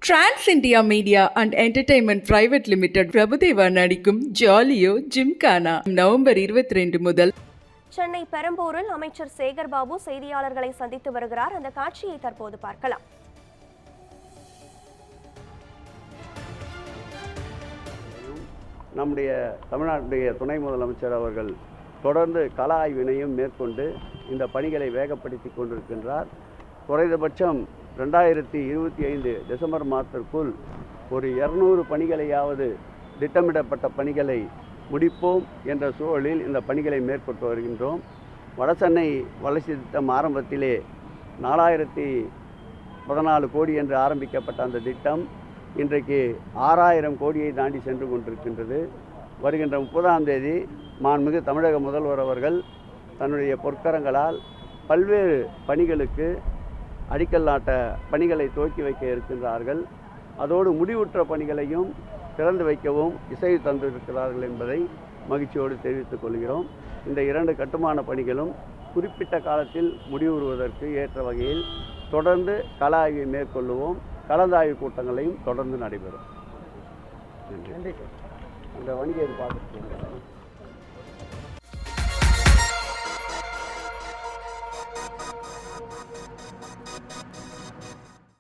Trans India media and entertainment private limited Prabhudeva நடிக்கும் ஜாலியோ gymkhana November 22 முதல். சென்னை பெரம்பூரில் அமைச்சர் சேகர்பாபு செய்தியாளர்களை சந்தித்து வருகிறார். அந்த காட்சியை தற்போது பார்க்கலாம். நம்முடைய தமிழ்நாட்டுடைய துணை முதலமைச்சர் அவர்கள் தொடர்ந்து கள ஆய்வினையும் மேற்கொண்டு இந்த பணிகளை வேகப்படுத்தி கொண்டிருக்கின்றார். குறைந்தபட்சம் 2025 டிசம்பர் மாதத்திற்குள் ஒரு 200 பணிகளையாவது திட்டமிடப்பட்ட பணிகளை முடிப்போம் என்ற சூழலில் இந்த பணிகளை மேற்கொண்டு வருகின்றோம். வடசென்னை வளர்ச்சி திட்டம் ஆரம்பத்திலே 4014 கோடி என்று ஆரம்பிக்கப்பட்ட அந்த திட்டம் இன்றைக்கு 6000 கோடியை தாண்டி சென்று கொண்டிருக்கின்றது. வருகின்ற 30ஆம் தேதி மாண்புமிகு தமிழக முதல்வர் அவர்கள் தன்னுடைய பொற்கரங்களால் பல்வேறு பணிகளுக்கு அடிக்கல் நாட்ட பணிகளை துவக்கி வைக்க இருக்கின்றார்கள். அதோடு முடிவுற்ற பணிகளையும் திறந்து வைக்கவும் இசைவு தந்திருக்கிறார்கள் என்பதை மகிழ்ச்சியோடு தெரிவித்துக் கொள்கிறோம். இந்த 2 கட்டுமான பணிகளும் குறிப்பிட்ட காலத்தில் முடிவுறுவதற்கு ஏற்ற வகையில் தொடர்ந்து கள ஆய்வை மேற்கொள்ளுவோம். கலந்தாய்வு கூட்டங்களையும் தொடர்ந்து நடைபெறும். நன்றி. அந்த வணிகர் பார்த்து